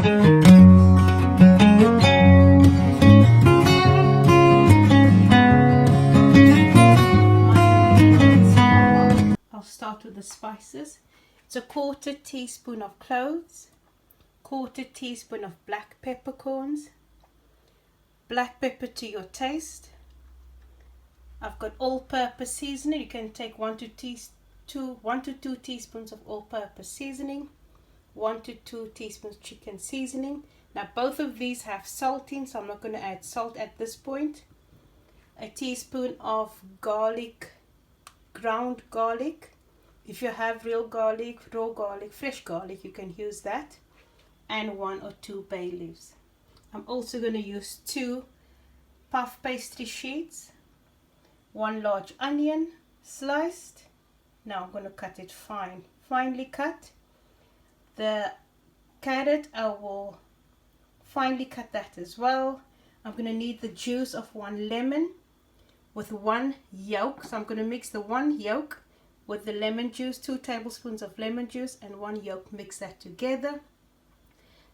I'll start with the spices. It's a 1/4 teaspoon of cloves, 1/4 teaspoon of black peppercorns, black pepper to your taste. I've got all-purpose seasoning. You can take 1 to 2 teaspoons of all-purpose seasoning, 1 to 2 teaspoons chicken seasoning. Now both of these have salt in, so I'm not going to add salt at this point. A teaspoon of garlic, ground garlic. If you have real garlic, raw garlic, fresh garlic, you can use that. And 1 or 2 bay leaves. I'm also going to use 2 puff pastry sheets, 1 large onion sliced. Now I'm going to cut it finely cut. The carrot, I will finely cut that as well. I'm going to need the juice of 1 lemon with 1 yolk. So I'm going to mix the 1 yolk with the lemon juice, 2 tablespoons of lemon juice and 1 yolk. Mix that together.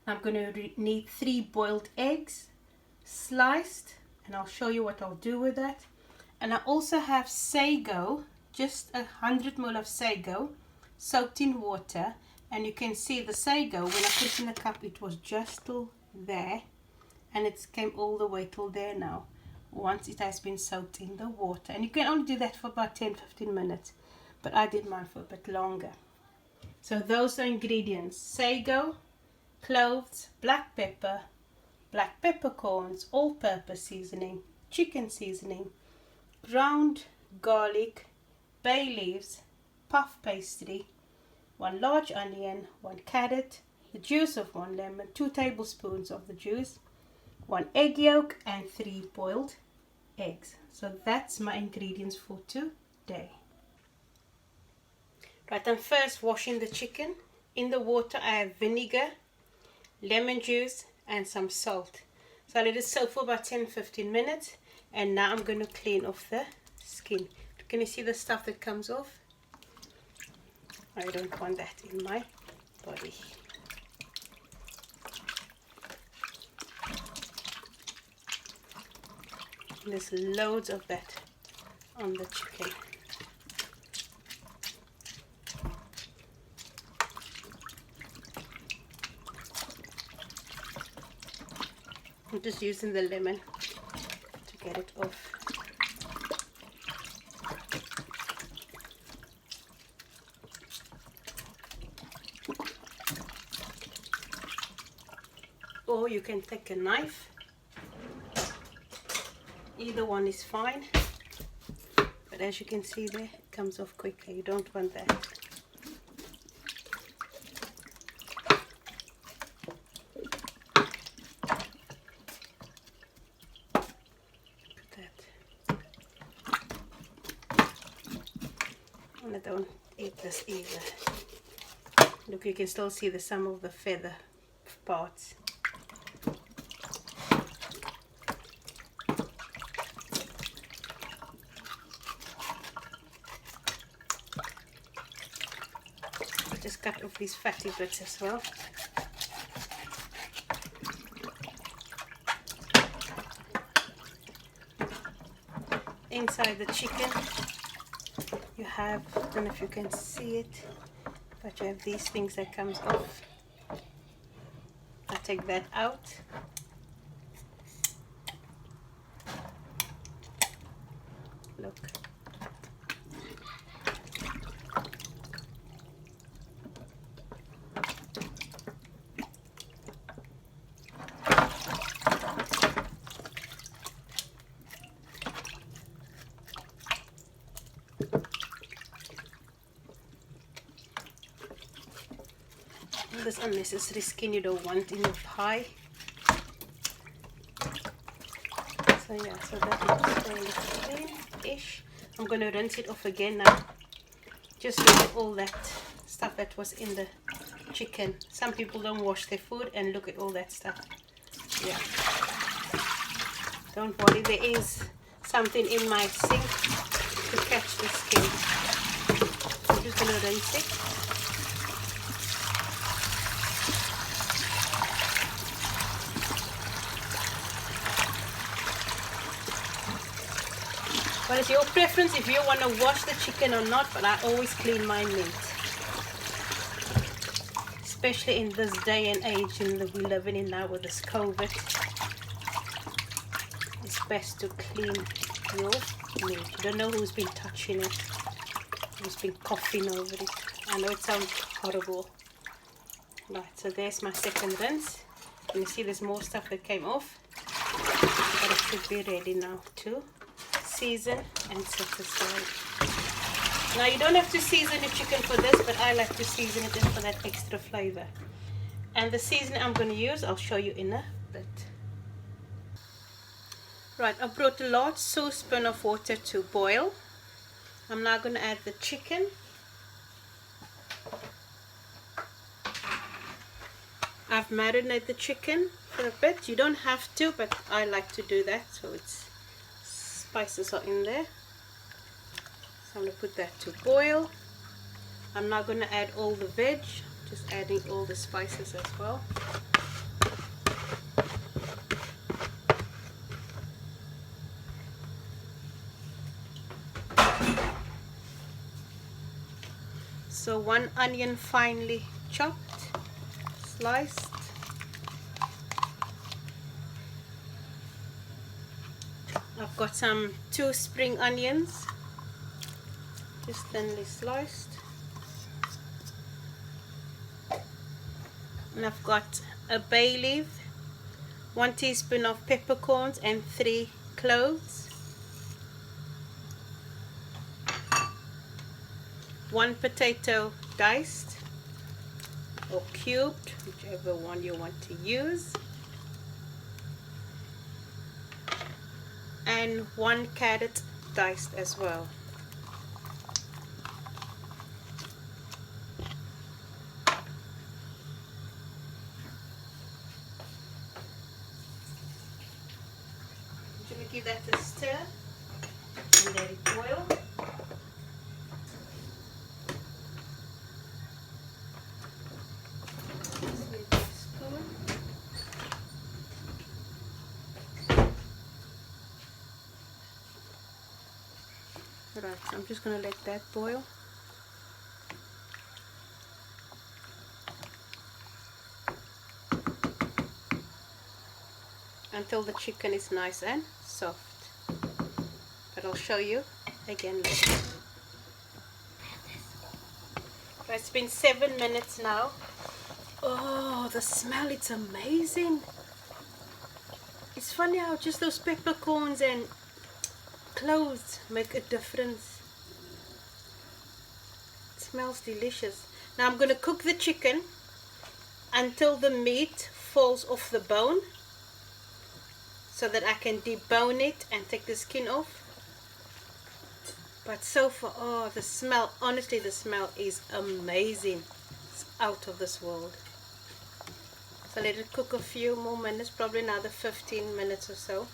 I'm going to need 3 boiled eggs sliced, and I'll show you what I'll do with that. And I also have sago, just 100 ml of sago soaked in water. And you can see the sago, when I put it in the cup, it was just till there, and it came all the way till there now once it has been soaked in the water. And you can only do that for about 10-15 minutes, but I did mine for a bit longer. So those are ingredients: sago, cloves, black peppercorns, all-purpose seasoning, chicken seasoning, ground garlic, bay leaves, puff pastry, 1 large onion, 1 carrot, the juice of 1 lemon, 2 tablespoons of the juice, 1 egg yolk and 3 boiled eggs. So that's my ingredients for today. Right, I'm first washing the chicken. In the water I have vinegar, lemon juice and some salt. So I let it soak for about 10-15 minutes, and now I'm going to clean off the skin. Can you see the stuff that comes off? I don't want that in my body. There's loads of that on the chicken. I'm just using the lemon to get it off. Or you can take a knife. Either one is fine. But as you can see there, it comes off quickly. You don't want that. Put that. And I don't eat this either. Look, you can still see some of the feather parts. Just cut off these fatty bits as well. Inside the chicken you have, I don't know if you can see it, but you have these things that comes off. I take that out. Look. This unnecessary skin you don't want in your pie. So yeah, so that looks fairly clean-ish. I'm going to rinse it off again now. Just look at all that stuff that was in the chicken. Some people don't wash their food, and look at all that stuff. Yeah. Don't worry, there is something in my sink to catch the skin. I'm just going to rinse it. Well, it's your preference if you want to wash the chicken or not, but I always clean my meat. Especially in this day and age we're living in now with this COVID. It's best to clean your meat. You don't know who's been touching it, who's been coughing over it. I know it sounds horrible. Right, so there's my second rinse. And you see there's more stuff that came off. But it should be ready now to season and set aside. Now you don't have to season your chicken for this, but I like to season it in for that extra flavor. And the seasoning I'm going to use, I'll show you in a bit. Right, I brought a large saucepan of water to boil. I'm now going to add the chicken. I've marinated the chicken for a bit. You don't have to, but I like to do that, so its spices are in there. So I'm going to put that to boil. I'm now going to add all the veg, just adding all the spices as well. So 1 onion finely chopped, sliced. I've got some 2 spring onions, just thinly sliced. And I've got a bay leaf, 1 teaspoon of peppercorns and 3 cloves. 1 potato diced or cubed, whichever one you want to use. And 1 carrot diced as well. I'm going to give that a stir and let it boil. Right, so I'm just going to let that boil. Until the chicken is nice and soft. But I'll show you again later. Right, it's been 7 minutes now. Oh, the smell, it's amazing. It's funny how just those peppercorns and cloves make a difference. It smells delicious. Now I'm going to cook the chicken until the meat falls off the bone, so that I can debone it and take the skin off. But so far, oh, the smell, honestly the smell is amazing. It's out of this world. So let it cook a few more minutes, probably another 15 minutes or so.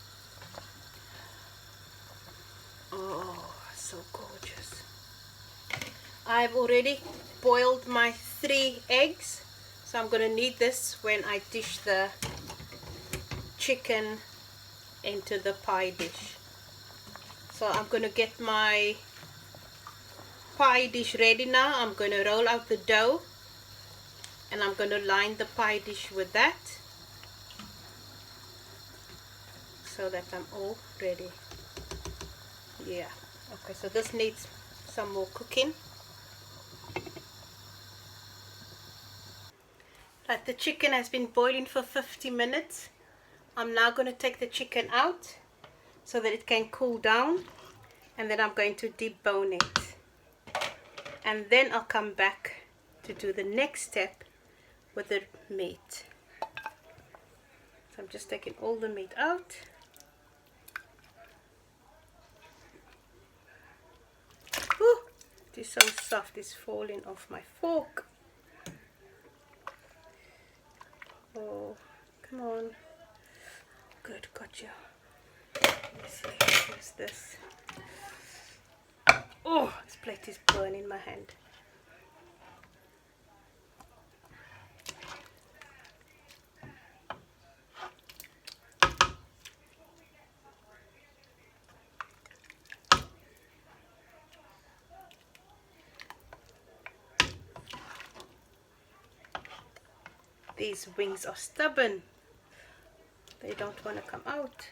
Oh, so gorgeous. I've already boiled my 3 eggs, so I'm going to need this when I dish the chicken into the pie dish. So I'm going to get my pie dish ready now. I'm going to roll out the dough and I'm going to line the pie dish with that, so that I'm all ready. Yeah, okay, so this needs some more cooking. Right, the chicken has been boiling for 50 minutes. I'm now going to take the chicken out so that it can cool down, and then I'm going to debone it. And then I'll come back to do the next step with the meat. So I'm just taking all the meat out. Whew, it is so soft, it's falling off my fork. Oh, come on. Good, gotcha. Let's see, what's this? Oh, this plate is burning my hand. These wings are stubborn. They don't want to come out.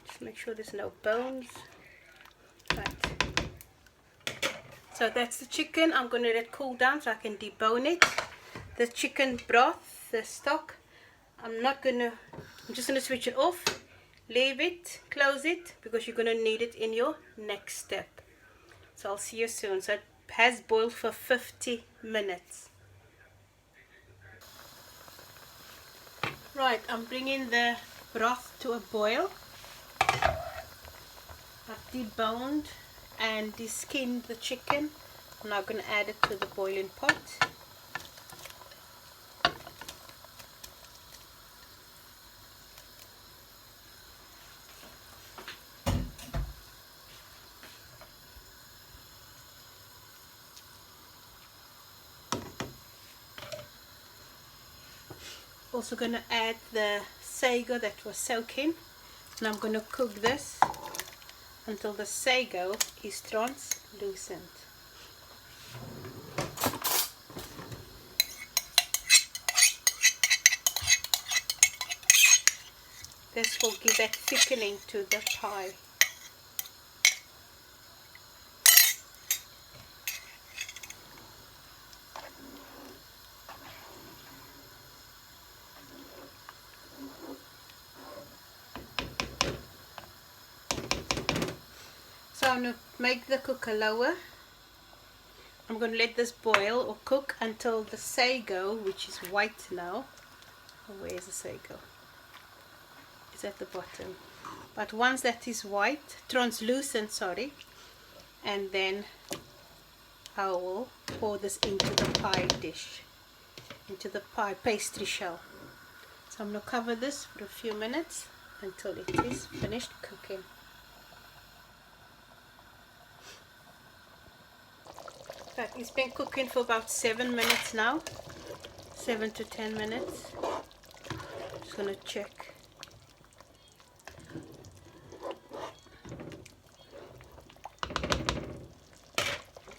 Just make sure there's no bones. Right. So that's the chicken. I'm going to let it cool down so I can debone it. The chicken broth, the stock, I'm just going to switch it off, leave it, close it, because you're going to need it in your next step. So I'll see you soon. So it has boiled for 50 minutes. Right, I'm bringing the broth to a boil. I've deboned and deskinned the chicken. I'm now going to add it to the boiling pot. Also going to add the sago that was soaking, and I'm going to cook this until the sago is translucent. This will give that thickening to the pie. So I'm going to make the cooker lower. I'm going to let this boil or cook until the sago, which is white now. Oh, where is the sago? It's at the bottom. But once that is white, translucent, sorry, and then I will pour this into the pie dish, into the pie pastry shell. So I'm going to cover this for a few minutes until it is finished cooking. Right, it's been cooking for about 7 minutes now, 7 to 10 minutes. Just going to check.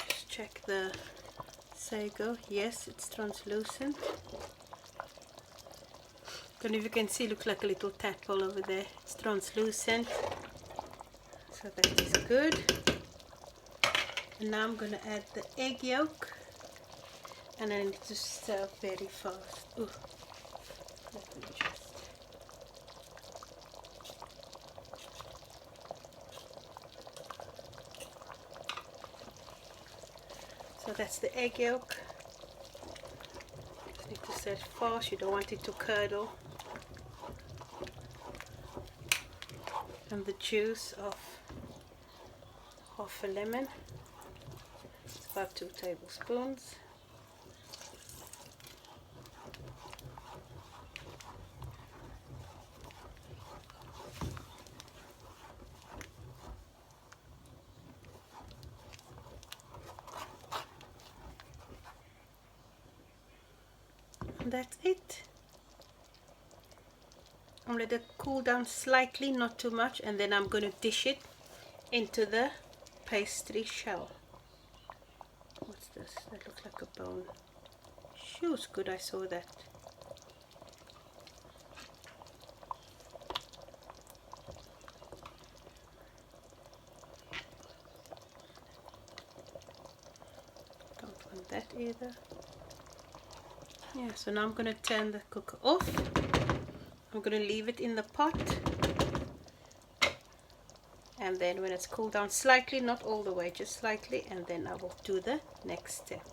Just check the sago. Yes, it's translucent. Don't know if you can see, looks like a little tadpole over there. It's translucent, so that is good. And now I'm going to add the egg yolk, and I need to stir very fast. Ooh. Let me just. So that's the egg yolk. Just need to stir it fast. You don't want it to curdle. And the juice of half a lemon. It's about 2 tablespoons. And that's it. I'm going to let it cool down slightly, not too much, and then I'm going to dish it into the pastry shell. What's this? That looks like a bone. Shoes, good, I saw that. Don't want that either. Yeah, so now I'm going to turn the cooker off. I'm going to leave it in the pot, and then when it's cooled down slightly, not all the way, just slightly, and then I will do the next step.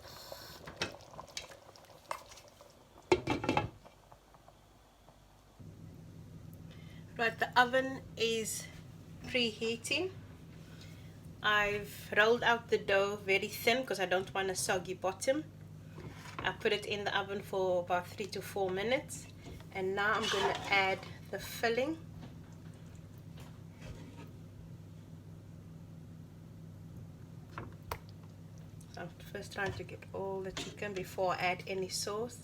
Right, the oven is preheating. I've rolled out the dough very thin because I don't want a soggy bottom. I put it in the oven for about 3 to 4 minutes. And now I'm going to add the filling. So I'm first trying to get all the chicken before I add any sauce.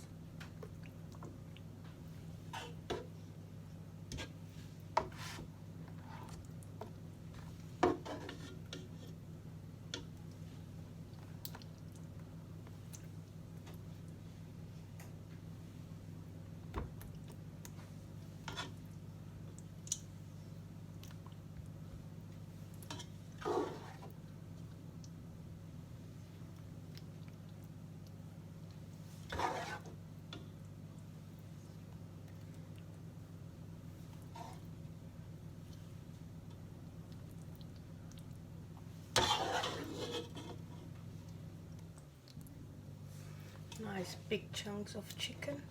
Nice big chunks of chicken.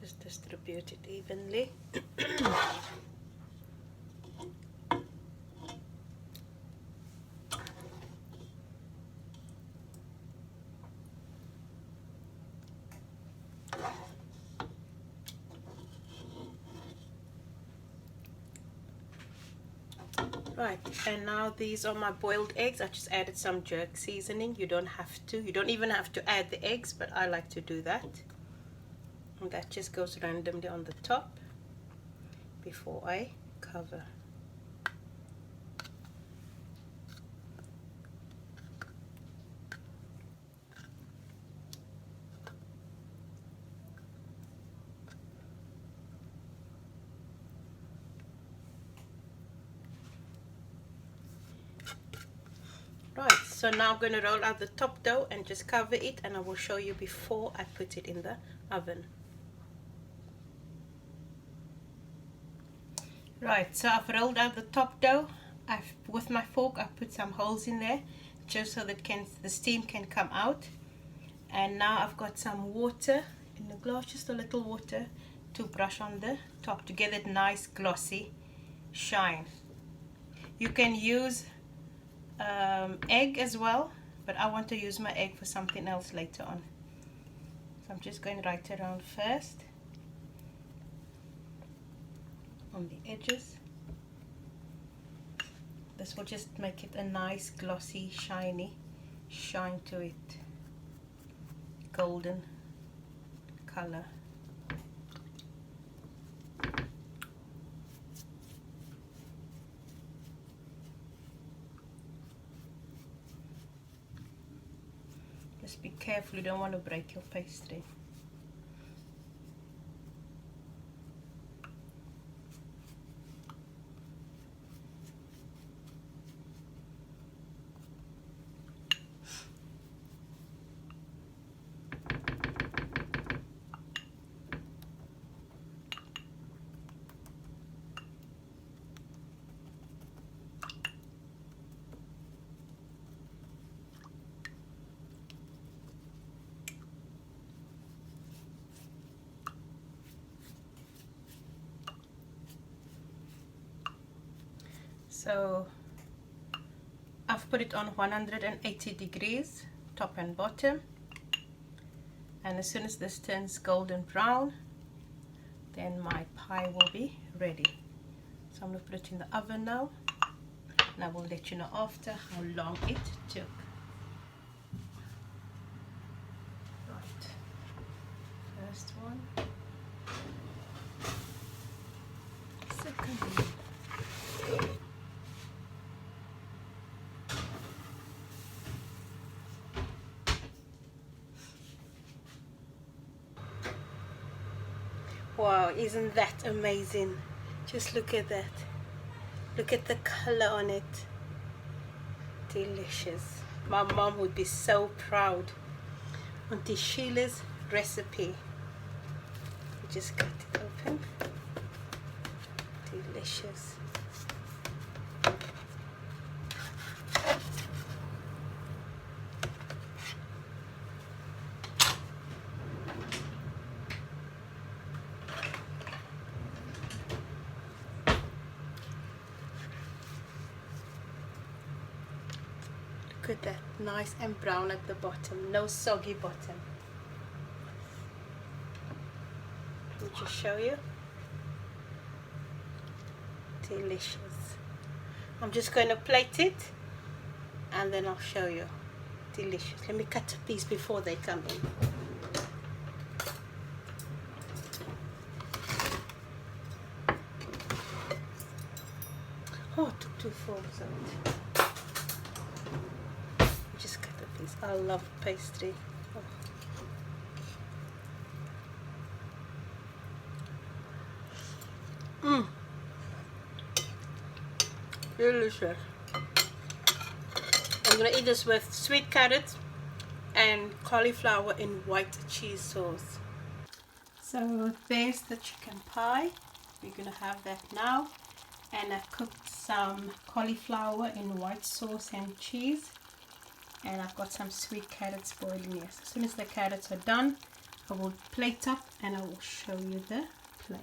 Just distribute it evenly. Right, and now these are my boiled eggs. I just added some jerk seasoning. You don't have to. You don't even have to add the eggs, but I like to do that. And that just goes randomly on the top before I cover. Right, so now I'm going to roll out the top dough and just cover it, and I will show you before I put it in the oven. Right, so I've rolled out the top dough. With my fork I've put some holes in there just so that the steam can come out. And now I've got some water in the glass, just a little water to brush on the top to get that nice glossy shine. You can use egg as well, but I want to use my egg for something else later on. So I'm just going right around first on the edges. This will just make it a nice glossy shiny shine to it, golden color. Just be careful, you don't want to break your pastry. So I've put it on 180 degrees, top and bottom, and as soon as this turns golden brown, then my pie will be ready. So I'm going to put it in the oven now, and I will let you know after how long it took. Right, first one, second one. Wow, isn't that amazing? Just look at that. Look at the color on it. Delicious. My mom would be so proud. Auntie Sheila's recipe. Just cut it open. Delicious. Look at that, nice and brown at the bottom, no soggy bottom. Let me just show you. Delicious. I'm just going to plate it and then I'll show you. Delicious. Let me cut a piece before they come in. Oh, I took 2 forks out. Just cut a piece. I love pastry. Oh. Delicious. I'm gonna eat this with sweet carrots and cauliflower in white cheese sauce. So there's the chicken pie. We're gonna have that now. And I cooked some cauliflower in white sauce and cheese, and I've got some sweet carrots boiling here. So as soon as the carrots are done, I will plate up and I will show you the plate.